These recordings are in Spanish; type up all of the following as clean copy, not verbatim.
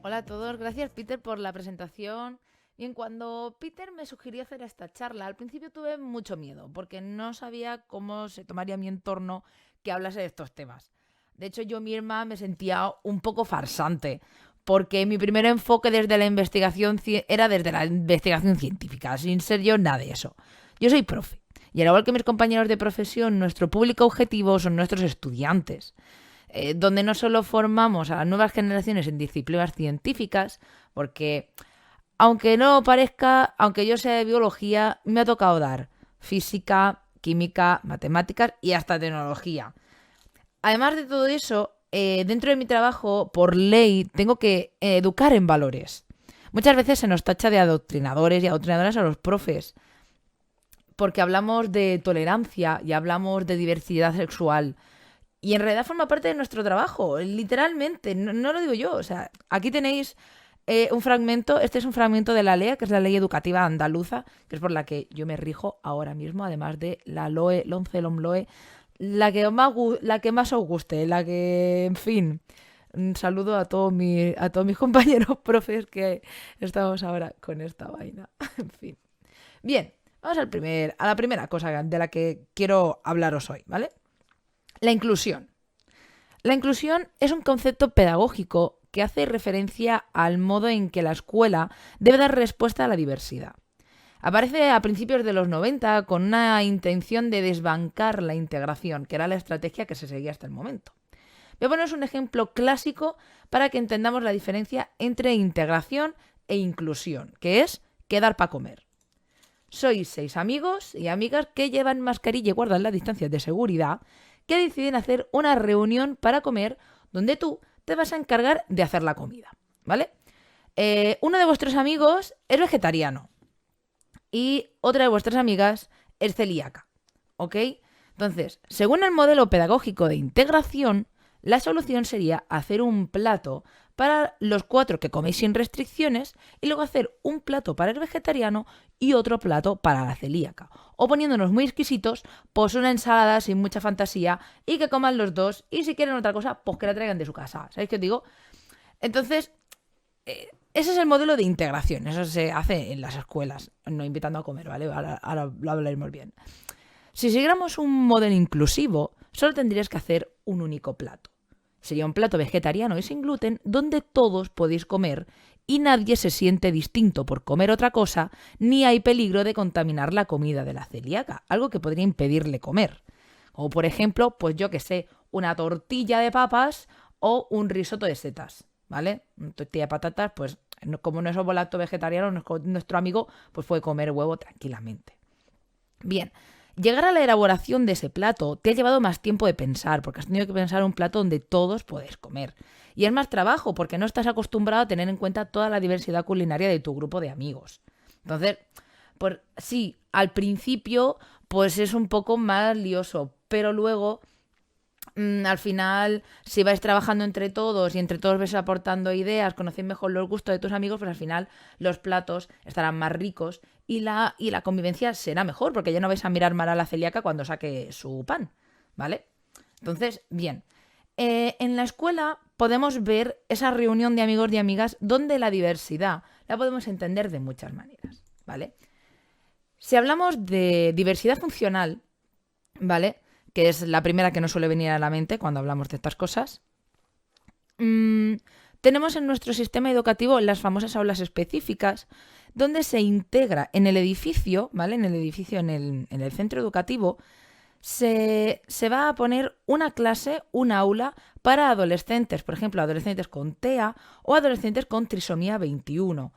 Hola a todos, gracias Peter por la presentación. Bien, cuando Peter me sugirió hacer esta charla, al principio tuve mucho miedo porque no sabía cómo se tomaría mi entorno que hablase de estos temas. De hecho, yo misma me sentía un poco farsante porque mi primer enfoque desde la investigación era desde la investigación científica, sin ser yo nada de eso. Yo soy profe y al igual que mis compañeros de profesión, nuestro público objetivo son nuestros estudiantes, donde no solo formamos a las nuevas generaciones en disciplinas científicas, porque aunque no parezca, aunque yo sea de biología, me ha tocado dar física, química, matemáticas y hasta tecnología. Además de todo eso, dentro de mi trabajo, por ley, tengo que educar en valores. Muchas veces se nos tacha de adoctrinadores y adoctrinadoras a los profes, porque hablamos de tolerancia y hablamos de diversidad sexual. Y en realidad forma parte de nuestro trabajo, literalmente, no lo digo yo. O sea, aquí tenéis un fragmento, este es un fragmento de la LEA, que es la Ley Educativa Andaluza, que es por la que yo me rijo ahora mismo, además de la LOE, LONCE, LOMLOE, la que más os guste, la que, en fin, un saludo a todos mis compañeros profes que estamos ahora con esta vaina. En fin. Bien, vamos a la primera cosa de la que quiero hablaros hoy, ¿vale? La inclusión. La inclusión es un concepto pedagógico que hace referencia al modo en que la escuela debe dar respuesta a la diversidad. Aparece a principios de los 90 con una intención de desbancar la integración, que era la estrategia que se seguía hasta el momento. Voy a poneros un ejemplo clásico para que entendamos la diferencia entre integración e inclusión, que es quedar para comer. Sois 6 amigos y amigas que llevan mascarilla y guardan las distancias de seguridad, que deciden hacer una reunión para comer donde tú te vas a encargar de hacer la comida, ¿vale? Uno de vuestros amigos es vegetariano y otra de vuestras amigas es celíaca, ¿ok? Entonces, según el modelo pedagógico de integración, la solución sería hacer un plato para los 4 que coméis sin restricciones y luego hacer un plato para el vegetariano y otro plato para la celíaca. O poniéndonos muy exquisitos, pues una ensalada sin mucha fantasía y que coman los dos y si quieren otra cosa, pues que la traigan de su casa. ¿Sabéis qué os digo? Entonces, ese es el modelo de integración. Eso se hace en las escuelas, no invitando a comer, ¿vale? Ahora lo hablaremos bien. Si siguiéramos un modelo inclusivo, solo tendrías que hacer un único plato. Sería un plato vegetariano y sin gluten donde todos podéis comer y nadie se siente distinto por comer otra cosa, ni hay peligro de contaminar la comida de la celíaca, algo que podría impedirle comer. O por ejemplo, pues yo que sé, una tortilla de papas o un risotto de setas, ¿vale? Una tortilla de patatas, pues como no somos lacto vegetariano, nuestro amigo pues puede comer huevo tranquilamente. Bien, llegar a la elaboración de ese plato te ha llevado más tiempo de pensar, porque has tenido que pensar un plato donde todos podéis comer. Y es más trabajo, porque no estás acostumbrado a tener en cuenta toda la diversidad culinaria de tu grupo de amigos. Entonces, pues sí, al principio, pues es un poco más lioso, pero luego al final, si vais trabajando entre todos y entre todos vais aportando ideas, conocéis mejor los gustos de tus amigos, pues al final los platos estarán más ricos y la convivencia será mejor, porque ya no vais a mirar mal a la celíaca cuando saque su pan, ¿vale? Entonces, bien. En la escuela podemos ver esa reunión de amigos y amigas donde la diversidad la podemos entender de muchas maneras, ¿vale? Si hablamos de diversidad funcional, ¿vale? Que es la primera que nos suele venir a la mente cuando hablamos de estas cosas. Mmm, Tenemos en nuestro sistema educativo las famosas aulas específicas, donde se integra en el edificio, ¿vale? En el edificio, en el centro educativo, se va a poner una clase, un aula para adolescentes, por ejemplo, adolescentes con TEA o adolescentes con trisomía 21.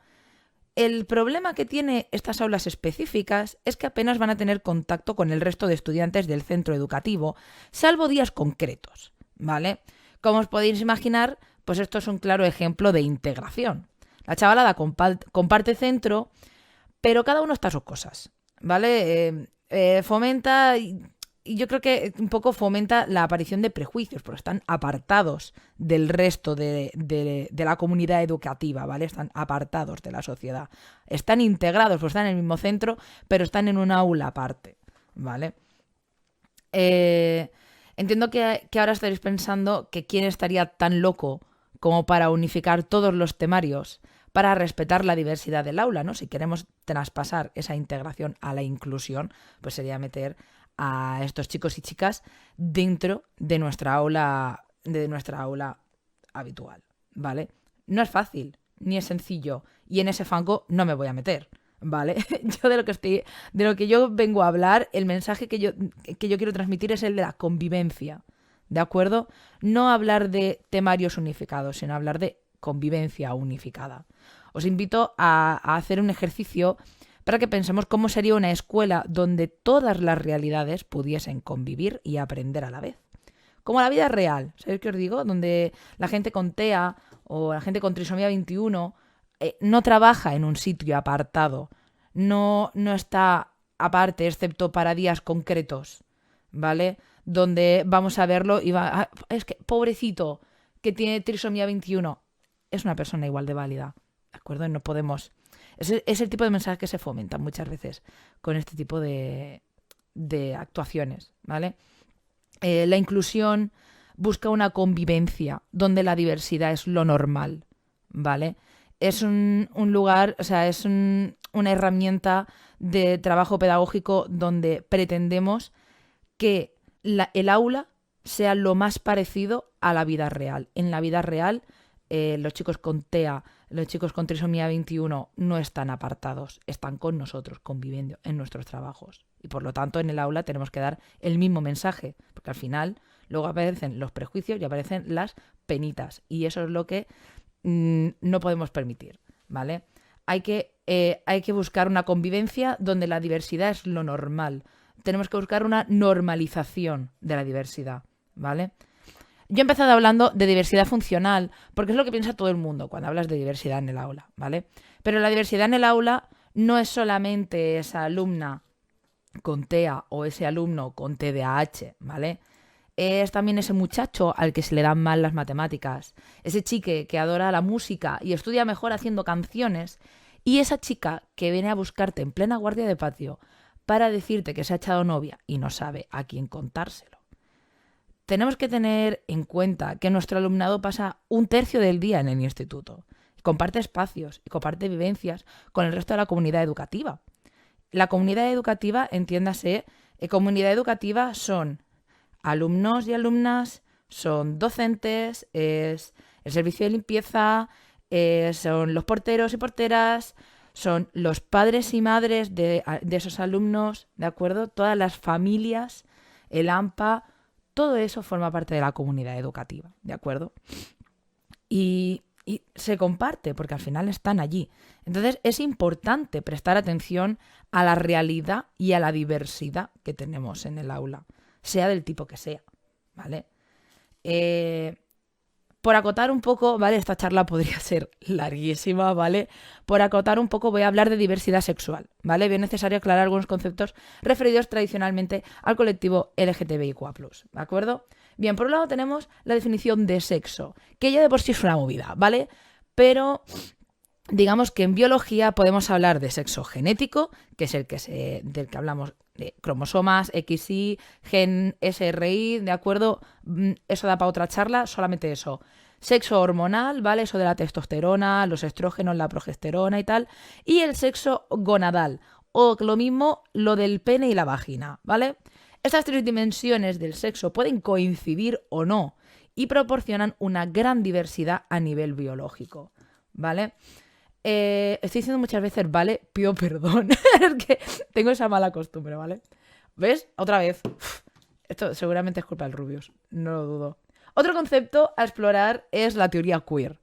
El problema que tiene estas aulas específicas es que apenas van a tener contacto con el resto de estudiantes del centro educativo, salvo días concretos, ¿vale? Como os podéis imaginar, pues esto es un claro ejemplo de integración. La chavalada comparte centro, pero cada uno está a sus cosas, ¿vale? Fomenta y yo creo que un poco fomenta la aparición de prejuicios, porque están apartados del resto de la comunidad educativa, ¿vale? Están apartados de la sociedad. Están integrados, pues están en el mismo centro, pero están en un aula aparte, ¿vale? Entiendo que ahora estaréis pensando que quién estaría tan loco como para unificar todos los temarios, para respetar la diversidad del aula, ¿no? Si queremos traspasar esa integración a la inclusión, pues sería meter a estos chicos y chicas dentro de nuestra aula habitual, ¿vale? No es fácil, ni es sencillo, y en ese fango no me voy a meter, ¿vale? Yo de lo que yo vengo a hablar, el mensaje que yo quiero transmitir es el de la convivencia, ¿de acuerdo? No hablar de temarios unificados, sino hablar de convivencia unificada. Os invito a hacer un ejercicio para que pensemos cómo sería una escuela donde todas las realidades pudiesen convivir y aprender a la vez. Como la vida real, ¿sabéis qué os digo? Donde la gente con TEA o la gente con trisomía 21 no trabaja en un sitio apartado, no está aparte, excepto para días concretos, ¿vale? Donde vamos a verlo y es que, pobrecito, que tiene trisomía 21, es una persona igual de válida, ¿de acuerdo? No podemos... Es el tipo de mensaje que se fomenta muchas veces con este tipo de actuaciones, ¿vale? La inclusión busca una convivencia donde la diversidad es lo normal, ¿vale? Es un lugar, o sea, es una herramienta de trabajo pedagógico donde pretendemos que el aula sea lo más parecido a la vida real. En la vida real, los chicos con TEA, los chicos con trisomía 21 no están apartados, están con nosotros, conviviendo en nuestros trabajos. Y por lo tanto, en el aula tenemos que dar el mismo mensaje, porque al final luego aparecen los prejuicios y aparecen las penitas. Y eso es lo que no podemos permitir, ¿vale? Hay que buscar una convivencia donde la diversidad es lo normal. Tenemos que buscar una normalización de la diversidad, ¿vale? Yo he empezado hablando de diversidad funcional, porque es lo que piensa todo el mundo cuando hablas de diversidad en el aula, ¿vale? Pero la diversidad en el aula no es solamente esa alumna con TEA o ese alumno con TDAH, ¿vale? Es también ese muchacho al que se le dan mal las matemáticas, ese chique que adora la música y estudia mejor haciendo canciones, y esa chica que viene a buscarte en plena guardia de patio para decirte que se ha echado novia y no sabe a quién contárselo. Tenemos que tener en cuenta que nuestro alumnado pasa 1/3 del día en el instituto, comparte espacios y comparte vivencias con el resto de la comunidad educativa. La comunidad educativa, entiéndase, comunidad educativa son alumnos y alumnas, son docentes, es el servicio de limpieza, son los porteros y porteras, son los padres y madres de esos alumnos, ¿de acuerdo? Todas las familias, el AMPA, todo eso forma parte de la comunidad educativa, ¿de acuerdo? Y se comparte porque al final están allí. Entonces es importante prestar atención a la realidad y a la diversidad que tenemos en el aula, sea del tipo que sea, ¿vale? Por acotar un poco, ¿vale? Esta charla podría ser larguísima, ¿vale? Por acotar un poco voy a hablar de diversidad sexual, ¿vale? Bien necesario aclarar algunos conceptos referidos tradicionalmente al colectivo LGTBIQ+, ¿de acuerdo? Bien, por un lado tenemos la definición de sexo, que ya de por sí es una movida, ¿vale? Pero digamos que en biología podemos hablar de sexo genético, que es del que hablamos de cromosomas, XY, gen SRY, ¿de acuerdo? Eso da para otra charla, solamente eso. Sexo hormonal, ¿vale? Eso de la testosterona, los estrógenos, la progesterona y tal. Y el sexo gonadal, o lo mismo, lo del pene y la vagina, ¿vale? Estas 3 dimensiones del sexo pueden coincidir o no y proporcionan una gran diversidad a nivel biológico, ¿vale? Estoy diciendo muchas veces, ¿vale? Pido perdón. Es que tengo esa mala costumbre, ¿vale? ¿Ves? Otra vez. Esto seguramente es culpa del Rubius, no lo dudo. Otro concepto a explorar es la teoría queer.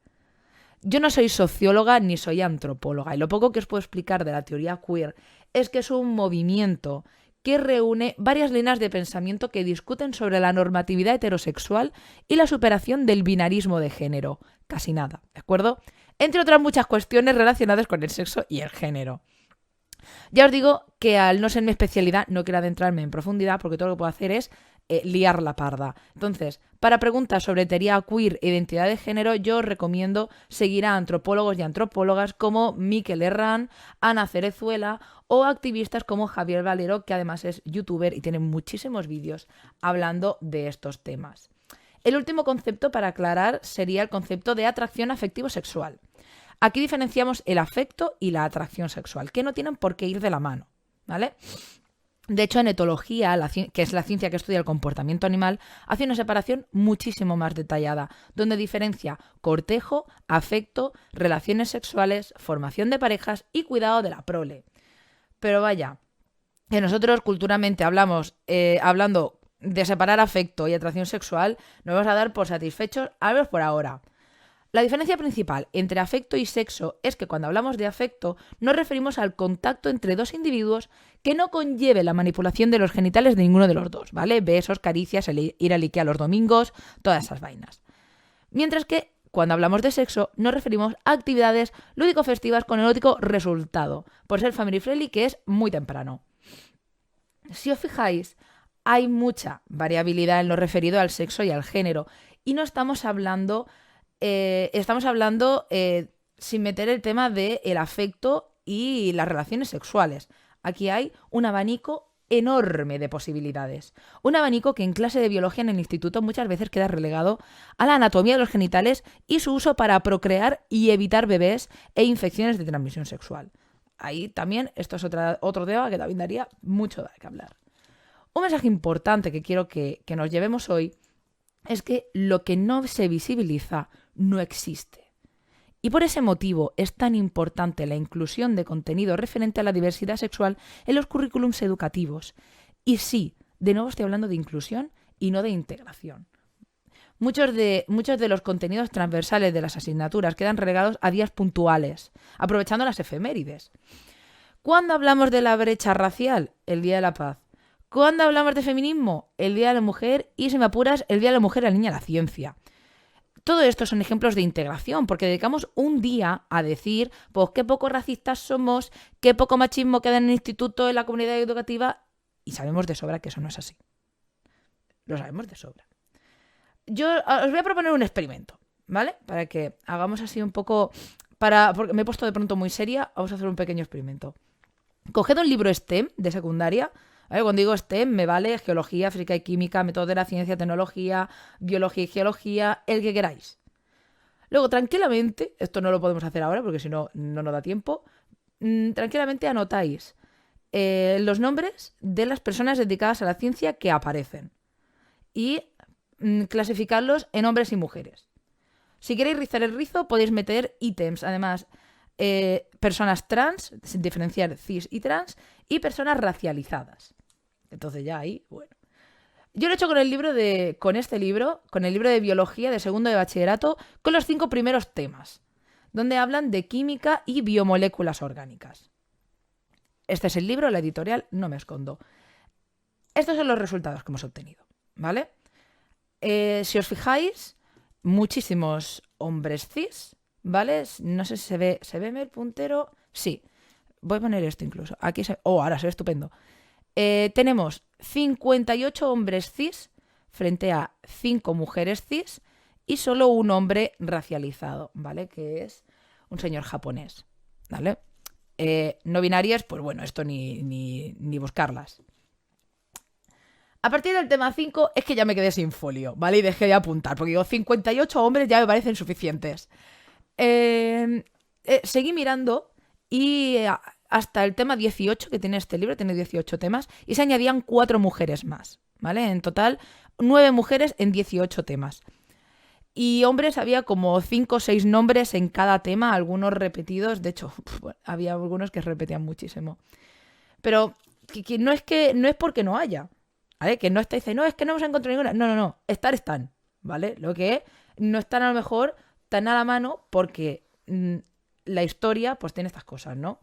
Yo no soy socióloga ni soy antropóloga, y lo poco que os puedo explicar de la teoría queer es que es un movimiento que reúne varias líneas de pensamiento que discuten sobre la normatividad heterosexual y la superación del binarismo de género. Casi nada, ¿de acuerdo? Entre otras muchas cuestiones relacionadas con el sexo y el género. Ya os digo que al no ser mi especialidad no quiero adentrarme en profundidad porque todo lo que puedo hacer es liar la parda. Entonces, para preguntas sobre teoría queer e identidad de género, yo os recomiendo seguir a antropólogos y antropólogas como Mikel Herrán, Ana Cerezuela o activistas como Javier Valero, que además es youtuber y tiene muchísimos vídeos hablando de estos temas. El último concepto para aclarar sería el concepto de atracción afectivo-sexual. Aquí diferenciamos el afecto y la atracción sexual, que no tienen por qué ir de la mano, ¿vale? De hecho, en etología, que es la ciencia que estudia el comportamiento animal, hace una separación muchísimo más detallada, donde diferencia cortejo, afecto, relaciones sexuales, formación de parejas y cuidado de la prole. Pero vaya, que nosotros culturalmente hablando de separar afecto y atracción sexual, nos vamos a dar por satisfechos, al menos por ahora. La diferencia principal entre afecto y sexo es que cuando hablamos de afecto nos referimos al contacto entre dos individuos que no conlleve la manipulación de los genitales de ninguno de los dos, ¿vale? Besos, caricias, ir al Ikea los domingos, todas esas vainas. Mientras que cuando hablamos de sexo nos referimos a actividades lúdico-festivas con erótico resultado, por ser family friendly, que es muy temprano. Si os fijáis, hay mucha variabilidad en lo referido al sexo y al género, y no estamos hablando... estamos hablando sin meter el tema del afecto y las relaciones sexuales. Aquí hay un abanico enorme de posibilidades. Un abanico que en clase de biología en el instituto muchas veces queda relegado a la anatomía de los genitales y su uso para procrear y evitar bebés e infecciones de transmisión sexual. Ahí también, esto es otro tema que también daría mucho de qué hablar. Un mensaje importante que quiero que nos llevemos hoy es que lo que no se visibiliza no existe. Y por ese motivo es tan importante la inclusión de contenido referente a la diversidad sexual en los currículums educativos. Y sí, de nuevo estoy hablando de inclusión y no de integración. Muchos de los contenidos transversales de las asignaturas quedan relegados a días puntuales, aprovechando las efemérides. ¿Cuándo hablamos de la brecha racial? El Día de la Paz. ¿Cuándo hablamos de feminismo? El Día de la Mujer y, si me apuras, el Día de la Mujer, la Niña, la Ciencia. Todo esto son ejemplos de integración, porque dedicamos un día a decir, pues qué poco racistas somos, qué poco machismo queda en el instituto, en la comunidad educativa, y sabemos de sobra que eso no es así. Lo sabemos de sobra. Yo os voy a proponer un experimento, ¿vale? Para que hagamos así un poco... porque me he puesto de pronto muy seria, vamos a hacer un pequeño experimento. Coged un libro STEM de secundaria. Cuando digo STEM me vale geología, física y química, métodos de la ciencia, tecnología, biología y geología, el que queráis. Luego, tranquilamente, esto no lo podemos hacer ahora porque si no, no nos da tiempo, tranquilamente anotáis los nombres de las personas dedicadas a la ciencia que aparecen y clasificarlos en hombres y mujeres. Si queréis rizar el rizo, podéis meter ítems, además, personas trans, sin diferenciar cis y trans, y personas racializadas. Entonces ya ahí, bueno. Yo lo he hecho con el libro con el libro de biología de segundo de bachillerato, con los 5 primeros temas, donde hablan de química y biomoléculas orgánicas. Este es el libro, la editorial, no me escondo. Estos son los resultados que hemos obtenido, ¿vale? Si os fijáis, muchísimos hombres cis, ¿vale? No sé si ¿se ve el puntero? Sí. Voy a poner esto incluso. Aquí ahora se ve estupendo. Tenemos 58 hombres cis frente a 5 mujeres cis y solo un hombre racializado, ¿vale? Que es un señor japonés, ¿vale? No binarias, pues bueno, esto ni buscarlas. A partir del tema 5 es que ya me quedé sin folio, ¿vale? Y dejé de apuntar, porque digo, 58 hombres ya me parecen suficientes. Seguí mirando y hasta el tema 18 que tiene este libro, tiene 18 temas, y se añadían 4 mujeres más, ¿vale? En total, 9 mujeres en 18 temas. Y hombres había como 5 o 6 nombres en cada tema, algunos repetidos, de hecho, había algunos que repetían muchísimo. Pero que no es porque no haya, ¿vale? Que no está diciendo, no, es que no hemos encontrado ninguna. No, están, ¿vale? Lo que no están a lo mejor tan a la mano porque la historia pues tiene estas cosas, ¿no?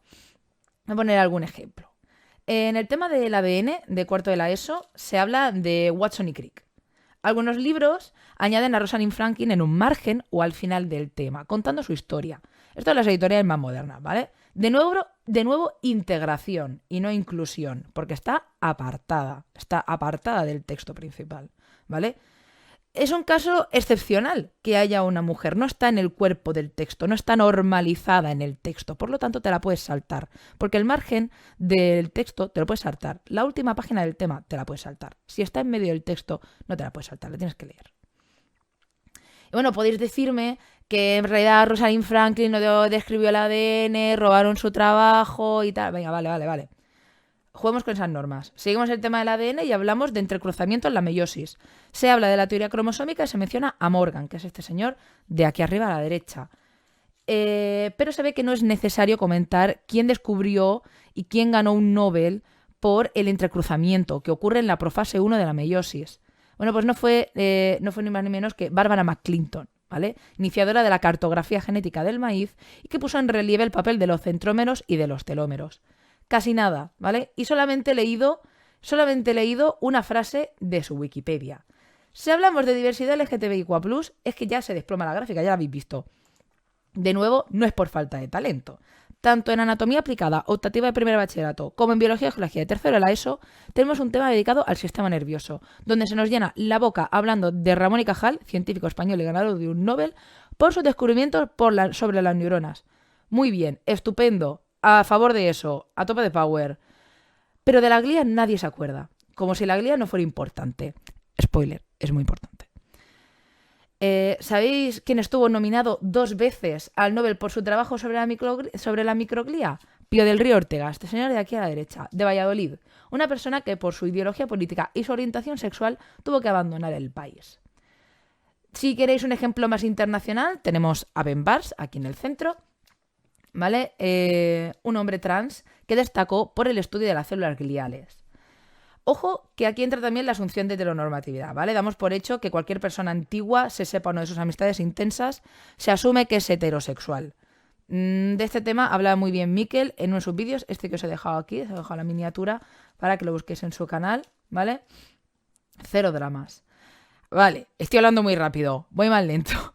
Voy a poner algún ejemplo. En el tema del ADN de cuarto de la ESO se habla de Watson y Crick. Algunos libros añaden a Rosalind Franklin en un margen o al final del tema, contando su historia. Esto es las editoriales más modernas, ¿vale? De nuevo, integración y no inclusión, porque está apartada del texto principal, ¿vale? Es un caso excepcional que haya una mujer, no está en el cuerpo del texto, no está normalizada en el texto, por lo tanto te la puedes saltar, porque el margen del texto te lo puedes saltar, la última página del tema te la puedes saltar, si está en medio del texto no te la puedes saltar, la tienes que leer, Bueno, podéis decirme que en realidad Rosalind Franklin no describió el ADN, robaron su trabajo y tal. Venga, vale. Juguemos con esas normas. Seguimos el tema del ADN y hablamos de entrecruzamiento en la meiosis. Se habla de la teoría cromosómica y se menciona a Morgan, que es este señor de aquí arriba a la derecha. Pero se ve que no es necesario comentar quién descubrió y quién ganó un Nobel por el entrecruzamiento que ocurre en la profase 1 de la meiosis. Bueno, pues no fue ni más ni menos que Barbara McClinton, ¿vale? Iniciadora de la cartografía genética del maíz y que puso en relieve el papel de los centrómeros y de los telómeros. Casi nada, ¿vale? Y solamente he leído una frase de su Wikipedia. Si hablamos de diversidad LGTBIQ+, es que ya se desploma la gráfica, ya la habéis visto. De nuevo, no es por falta de talento. Tanto en anatomía aplicada, optativa de primer bachillerato, como en biología y geología de tercero de la ESO, tenemos un tema dedicado al sistema nervioso, donde se nos llena la boca hablando de Ramón y Cajal, científico español y ganador de un Nobel, por sus descubrimientos sobre las neuronas. Muy bien, estupendo, a favor de eso, a tope de power. Pero de la glía nadie se acuerda, como si la glía no fuera importante. Spoiler, es muy importante. ¿Sabéis quién estuvo nominado 2 veces al Nobel por su trabajo sobre la microglía? Pío del Río Ortega, este señor de aquí a la derecha, de Valladolid. Una persona que por su ideología política y su orientación sexual tuvo que abandonar el país. Si queréis un ejemplo más internacional, tenemos a Ben Bars, aquí en el centro, ¿vale? Un hombre trans que destacó por el estudio de las células gliales. Ojo que aquí entra también la asunción de heteronormatividad, ¿vale? Damos por hecho que cualquier persona antigua, se sepa o no de sus amistades intensas, se asume que es heterosexual. De este tema habla muy bien Miquel en uno de sus vídeos, este que os he dejado aquí, os he dejado la miniatura para que lo busquéis en su canal, ¿vale? 0 dramas. Vale, estoy hablando muy rápido, voy más lento.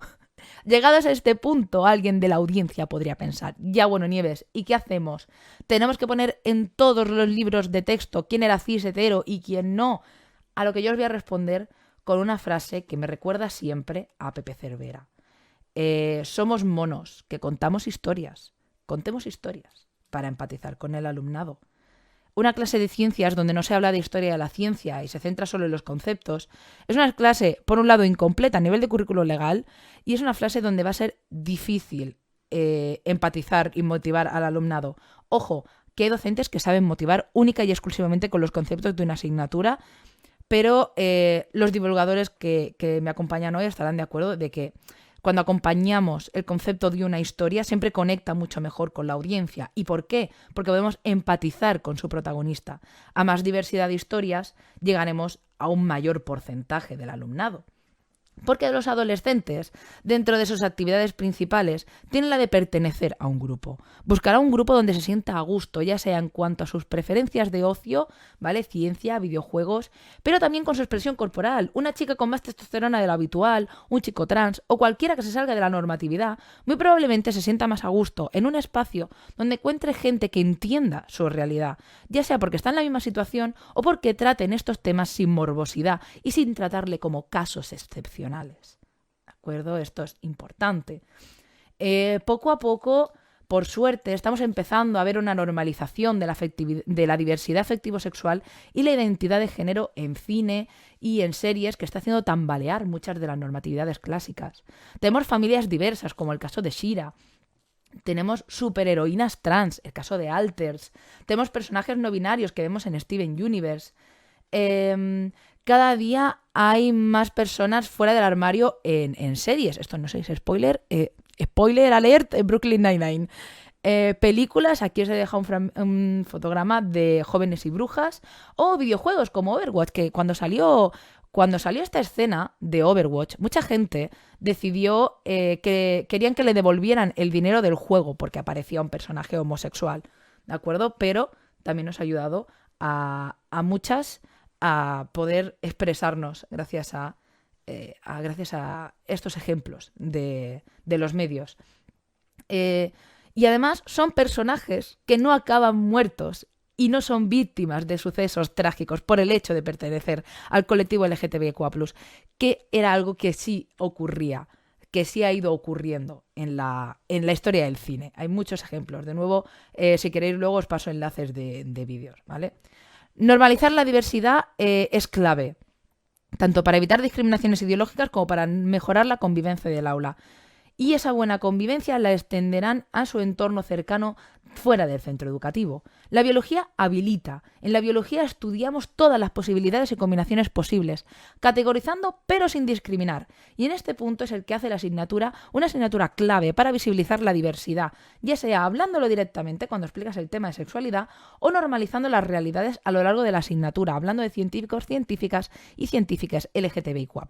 Llegados a este punto, alguien de la audiencia podría pensar, ya bueno, Nieves, ¿y qué hacemos? ¿Tenemos que poner en todos los libros de texto quién era cis hetero y quién no? A lo que yo os voy a responder con una frase que me recuerda siempre a Pepe Cervera. Somos monos, que contamos historias. Contemos historias para empatizar con el alumnado. Una clase de ciencias donde no se habla de historia de la ciencia y se centra solo en los conceptos, es una clase, por un lado, incompleta a nivel de currículo legal y es una clase donde va a ser difícil empatizar y motivar al alumnado. Ojo, que hay docentes que saben motivar única y exclusivamente con los conceptos de una asignatura, pero los divulgadores que me acompañan hoy estarán de acuerdo de que cuando acompañamos el concepto de una historia, siempre conecta mucho mejor con la audiencia. ¿Y por qué? Porque podemos empatizar con su protagonista. A más diversidad de historias, llegaremos a un mayor porcentaje del alumnado. Porque los adolescentes, dentro de sus actividades principales, tienen la de pertenecer a un grupo. Buscará un grupo donde se sienta a gusto, ya sea en cuanto a sus preferencias de ocio, ¿vale? Ciencia, videojuegos, pero también con su expresión corporal. Una chica con más testosterona de lo habitual, un chico trans o cualquiera que se salga de la normatividad, muy probablemente se sienta más a gusto en un espacio donde encuentre gente que entienda su realidad, ya sea porque está en la misma situación o porque traten estos temas sin morbosidad y sin tratarle como casos excepcionales. ¿De acuerdo? Esto es importante. Poco a poco, por suerte, estamos empezando a ver una normalización de la diversidad afectivo-sexual y la identidad de género en cine y en series que está haciendo tambalear muchas de las normatividades clásicas. Tenemos familias diversas, como el caso de Shira. Tenemos superheroínas trans, el caso de Alters. Tenemos personajes no binarios que vemos en Steven Universe. Cada día hay más personas fuera del armario en series. Esto no sé si es spoiler. Spoiler alert, Brooklyn Nine-Nine. Películas, aquí os he dejado un fotograma de Jóvenes y Brujas. O videojuegos como Overwatch, que cuando salió esta escena de Overwatch, mucha gente decidió que querían que le devolvieran el dinero del juego porque aparecía un personaje homosexual. ¿De acuerdo? Pero también nos ha ayudado a muchas a poder expresarnos gracias a estos ejemplos de los medios. Y además son personajes que no acaban muertos y no son víctimas de sucesos trágicos por el hecho de pertenecer al colectivo LGTBIQ+, que era algo que sí ocurría, que sí ha ido ocurriendo en la historia del cine. Hay muchos ejemplos. De nuevo, si queréis luego os paso enlaces de vídeos, ¿vale? Normalizar la diversidad es clave. tanto para evitar discriminaciones ideológicas como para mejorar la convivencia del aula. Y esa buena convivencia la extenderán a su entorno cercano fuera del centro educativo. La biología habilita. En la biología estudiamos todas las posibilidades y combinaciones posibles, categorizando pero sin discriminar. Y en este punto es el que hace la asignatura una asignatura clave para visibilizar la diversidad, ya sea hablándolo directamente cuando explicas el tema de sexualidad o normalizando las realidades a lo largo de la asignatura, hablando de científicos, científicas y científicas LGTBIQA+.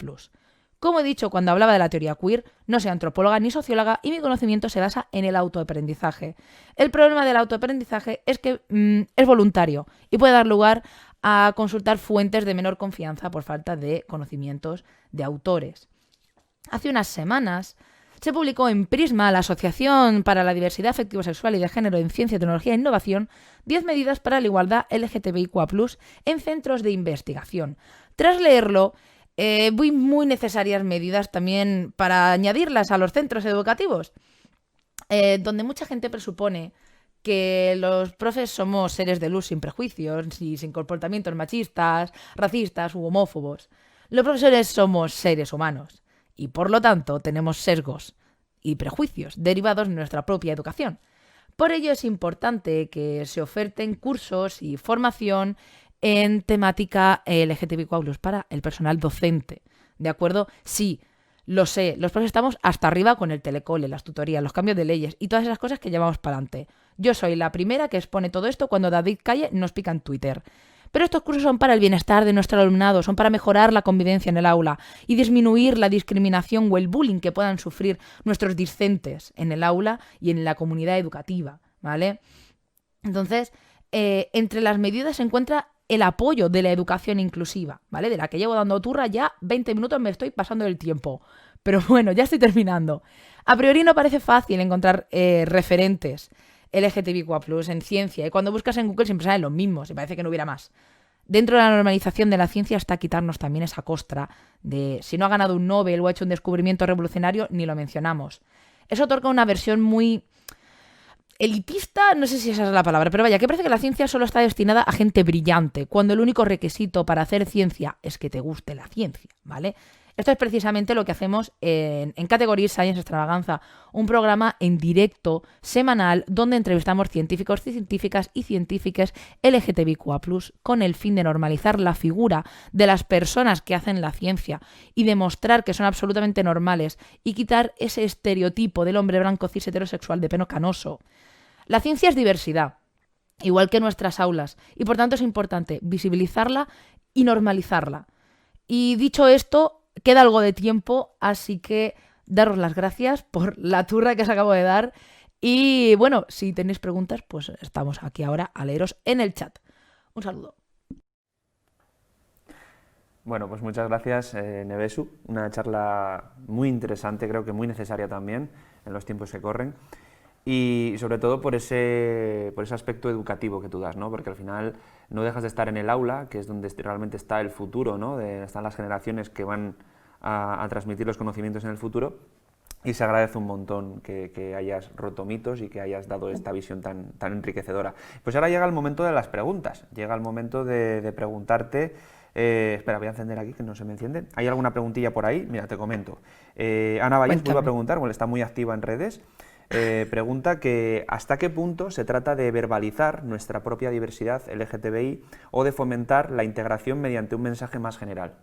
Como he dicho cuando hablaba de la teoría queer, no soy antropóloga ni socióloga y mi conocimiento se basa en el autoaprendizaje. El problema del autoaprendizaje es que es voluntario y puede dar lugar a consultar fuentes de menor confianza por falta de conocimientos de autores. Hace unas semanas se publicó en Prisma, la Asociación para la Diversidad Afectivo-Sexual y de Género en Ciencia, Tecnología e Innovación, 10 medidas para la igualdad LGTBIQA+, en centros de investigación. Tras leerlo, muy necesarias medidas también para añadirlas a los centros educativos, donde mucha gente presupone que los profes somos seres de luz sin prejuicios y sin comportamientos machistas, racistas u homófobos. Los profesores somos seres humanos y por lo tanto tenemos sesgos y prejuicios derivados de nuestra propia educación. Por ello es importante que se oferten cursos y formación en temática LGTBIQ+, para el personal docente, ¿de acuerdo? Sí, lo sé, los profes estamos hasta arriba con el telecole, las tutorías, los cambios de leyes y todas esas cosas que llevamos para adelante. Yo soy la primera que expone todo esto cuando David Calle nos pica en Twitter. Pero estos cursos son para el bienestar de nuestro alumnado, son para mejorar la convivencia en el aula y disminuir la discriminación o el bullying que puedan sufrir nuestros discentes en el aula y en la comunidad educativa, ¿vale? Entonces, entre las medidas se encuentra el apoyo de la educación inclusiva, ¿vale? De la que llevo dando turra ya 20 minutos, me estoy pasando el tiempo. Pero bueno, ya estoy terminando. A priori no parece fácil encontrar referentes LGTBIQA+ en ciencia, y cuando buscas en Google siempre salen los mismos, y parece que no hubiera más. Dentro de la normalización de la ciencia está quitarnos también esa costra de si no ha ganado un Nobel o ha hecho un descubrimiento revolucionario, ni lo mencionamos. Eso otorga una versión muy elitista, no sé si esa es la palabra, pero vaya, que parece que la ciencia solo está destinada a gente brillante, cuando el único requisito para hacer ciencia es que te guste la ciencia, ¿vale? Esto es precisamente lo que hacemos en Category Science Extravaganza, un programa en directo semanal donde entrevistamos científicos, científicas y científicas LGTBIQA+, con el fin de normalizar la figura de las personas que hacen la ciencia y demostrar que son absolutamente normales y quitar ese estereotipo del hombre blanco cis heterosexual de pelo canoso. La ciencia es diversidad, igual que nuestras aulas, y por tanto es importante visibilizarla y normalizarla. Y dicho esto, queda algo de tiempo, así que daros las gracias por la turra que os acabo de dar. Y bueno, si tenéis preguntas, pues estamos aquí ahora a leeros en el chat. Un saludo. Bueno, pues muchas gracias, Nevesu. Una charla muy interesante, creo que muy necesaria también en los tiempos que corren. Y sobre todo por ese aspecto educativo que tú das, ¿no? Porque al final no dejas de estar en el aula, que es donde realmente está el futuro, ¿no? Están las generaciones que van a transmitir los conocimientos en el futuro, y se agradece un montón que hayas roto mitos y que hayas dado esta visión tan enriquecedora. Pues ahora llega el momento de las preguntas, llega el momento de preguntarte. Espera, voy a encender aquí que no se me enciende. ¿Hay alguna preguntilla por ahí? Mira, te comento. Ana Valles vuelve a preguntar, bueno, está muy activa en redes. Pregunta que ¿hasta qué punto se trata de verbalizar nuestra propia diversidad LGTBI o de fomentar la integración mediante un mensaje más general?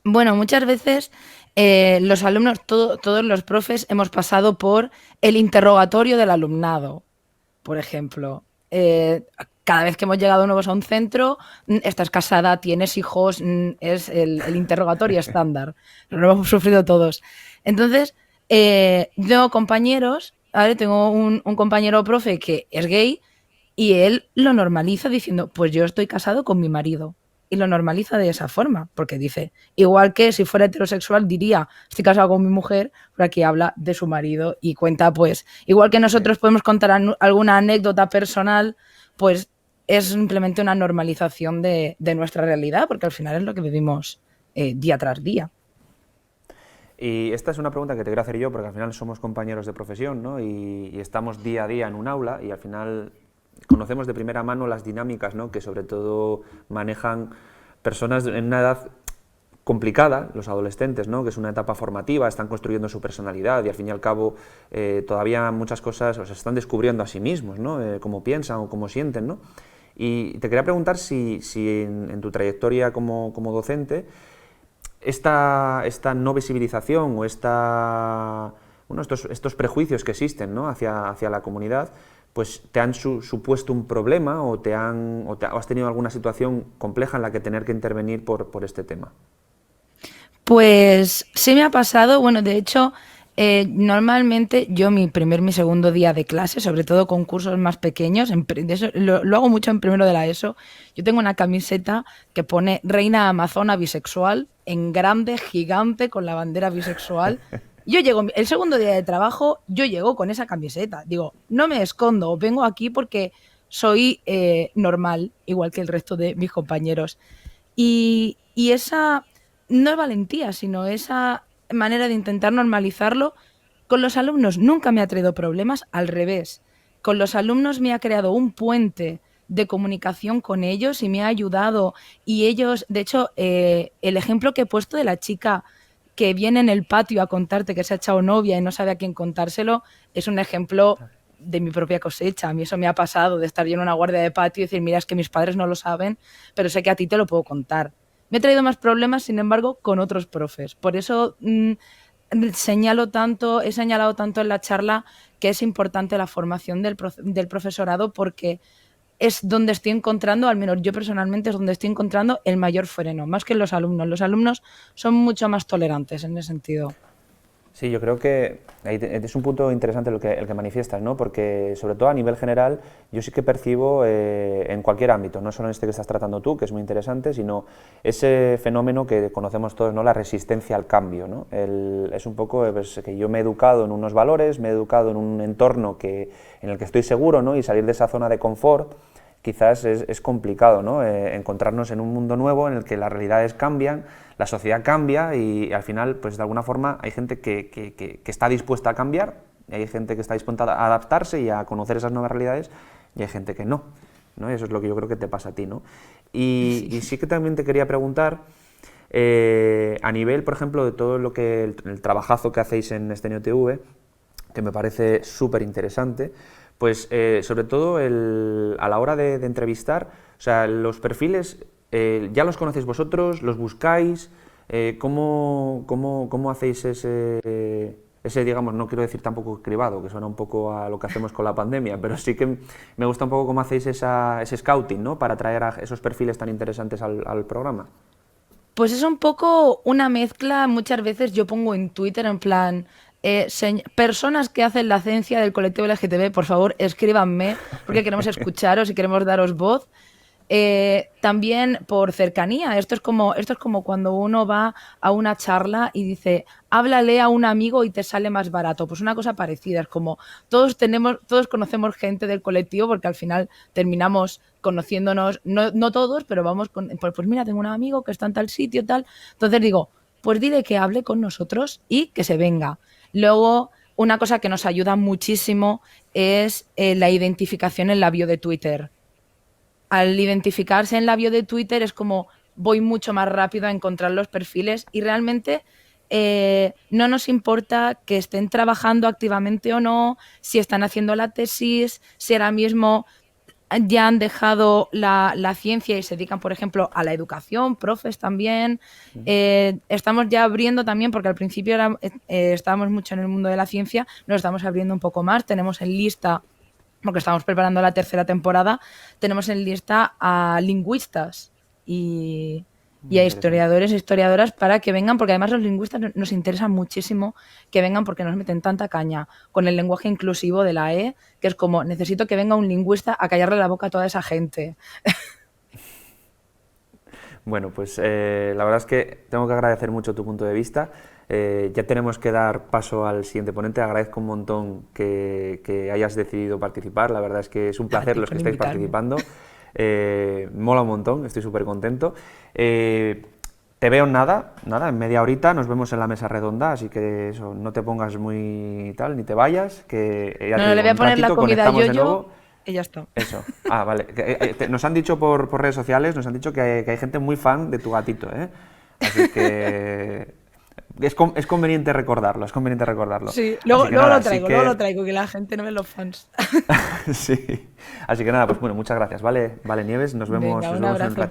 Bueno, muchas veces los alumnos, todos los profes, hemos pasado por el interrogatorio del alumnado, por ejemplo. Cada vez que hemos llegado nuevos a un centro, estás casada, tienes hijos, es el interrogatorio estándar. Lo hemos sufrido todos. Entonces, tengo compañeros, ¿vale? Tengo un compañero profe que es gay y él lo normaliza diciendo, pues yo estoy casado con mi marido. Y lo normaliza de esa forma, porque dice, igual que si fuera heterosexual diría, estoy casado con mi mujer, pero aquí habla de su marido y cuenta, pues, igual que nosotros podemos contar alguna anécdota personal, pues es simplemente una normalización de nuestra realidad, porque al final es lo que vivimos día tras día. Y esta es una pregunta que te quiero hacer yo, porque al final somos compañeros de profesión, ¿no? Y estamos día a día en un aula y al final conocemos de primera mano las dinámicas, ¿no? Que sobre todo manejan personas en una edad complicada, los adolescentes, ¿no? Que es una etapa formativa, están construyendo su personalidad y al fin y al cabo todavía muchas cosas se están descubriendo a sí mismos, ¿no? Cómo piensan o cómo sienten, ¿no? Y te quería preguntar si en tu trayectoria como docente esta no visibilización o estos prejuicios que existen, ¿no? hacia la comunidad, pues te han supuesto un problema o has tenido alguna situación compleja en la que tener que intervenir por este tema. Pues sí me ha pasado, bueno, de hecho, normalmente yo mi segundo día de clase, sobre todo con cursos más pequeños, lo hago mucho en primero de la ESO, yo tengo una camiseta que pone Reina Amazona Bisexual, en grande, gigante, con la bandera bisexual. Yo llego, el segundo día de trabajo, yo llego con esa camiseta, digo, no me escondo, vengo aquí porque soy normal, igual que el resto de mis compañeros. Y esa no es valentía, sino esa manera de intentar normalizarlo con los alumnos nunca me ha traído problemas, al revés. Con los alumnos me ha creado un puente de comunicación con ellos y me ha ayudado. Y ellos, de hecho, el ejemplo que he puesto de la chica que viene en el patio a contarte que se ha echado novia y no sabe a quién contárselo, es un ejemplo de mi propia cosecha. A mí eso me ha pasado, de estar yo en una guardia de patio y decir, mira, es que mis padres no lo saben, pero sé que a ti te lo puedo contar. Me he traído más problemas, sin embargo, con otros profes. Por eso he señalado tanto en la charla que es importante la formación del profesorado, porque es donde estoy encontrando, al menos yo personalmente, es donde estoy encontrando el mayor freno, más que los alumnos. Los alumnos son mucho más tolerantes en ese sentido. Sí, yo creo que es un punto interesante el que manifiestas, ¿no? Porque sobre todo a nivel general yo sí que percibo en cualquier ámbito, no solo en este que estás tratando tú, que es muy interesante, sino ese fenómeno que conocemos todos, ¿no? La resistencia al cambio, ¿no? Es un poco pues, que yo me he educado en unos valores, me he educado en un entorno en el que estoy seguro, ¿no? Y salir de esa zona de confort quizás es complicado, ¿no? Encontrarnos en un mundo nuevo en el que las realidades cambian, la sociedad cambia y al final, pues de alguna forma, hay gente que está dispuesta a cambiar, y hay gente que está dispuesta a adaptarse y a conocer esas nuevas realidades, y hay gente que no, ¿no? Y eso es lo que yo creo que te pasa a ti, ¿no? Y sí que también te quería preguntar, a nivel, por ejemplo, de todo lo que el trabajazo que hacéis en Estéreo TV, que me parece súper interesante, pues sobre todo a la hora de entrevistar, o sea, los perfiles, ¿ya los conocéis vosotros? ¿Los buscáis? ¿Cómo hacéis ese, digamos, no quiero decir tampoco cribado, que suena un poco a lo que hacemos con la pandemia, pero sí que me gusta un poco cómo hacéis ese scouting, ¿no? Para traer a esos perfiles tan interesantes al programa. Pues es un poco una mezcla, muchas veces yo pongo en Twitter en plan, personas que hacen la ciencia del colectivo LGTB, por favor, escríbanme, porque queremos escucharos y queremos daros voz. También por cercanía, esto es como cuando uno va a una charla y dice, háblale a un amigo y te sale más barato. Pues una cosa parecida, es como todos conocemos gente del colectivo, porque al final terminamos conociéndonos, no todos, pero vamos pues mira, tengo un amigo que está en tal sitio, tal. Entonces digo, pues dile que hable con nosotros y que se venga. Luego, una cosa que nos ayuda muchísimo es la identificación en la bio de Twitter. Al identificarse en la bio de Twitter es como voy mucho más rápido a encontrar los perfiles y realmente no nos importa que estén trabajando activamente o no, si están haciendo la tesis, si ahora mismo ya han dejado la ciencia y se dedican, por ejemplo, a la educación, profes también. Estamos ya abriendo también, porque al principio estábamos mucho en el mundo de la ciencia, nos estamos abriendo un poco más, tenemos en lista, porque estamos preparando la tercera temporada, tenemos en lista a lingüistas y a historiadores e historiadoras para que vengan, porque además los lingüistas nos interesan muchísimo que vengan porque nos meten tanta caña con el lenguaje inclusivo de la E, que es como, necesito que venga un lingüista a callarle la boca a toda esa gente. Bueno, pues la verdad es que tengo que agradecer mucho tu punto de vista. Ya tenemos que dar paso al siguiente ponente. Agradezco un montón que hayas decidido participar. La verdad es que es un placer los que estáis participando. Mola un montón, estoy súper contento. Te veo en nada, en media horita nos vemos en la mesa redonda, así que eso, no te pongas muy tal, ni te vayas, que ya no, le voy a poner la comida yo. y ya está. Eso. Ah, vale. Nos han dicho por redes sociales, nos han dicho que hay gente muy fan de tu gatito, ¿eh? Así que es conveniente recordarlo, es conveniente recordarlo. Sí, luego lo traigo, que la gente no ve los fans. Sí. Así que nada, pues bueno, muchas gracias, ¿vale? Vale, Nieves, nos vemos Venga, un en un abrazo. ratito.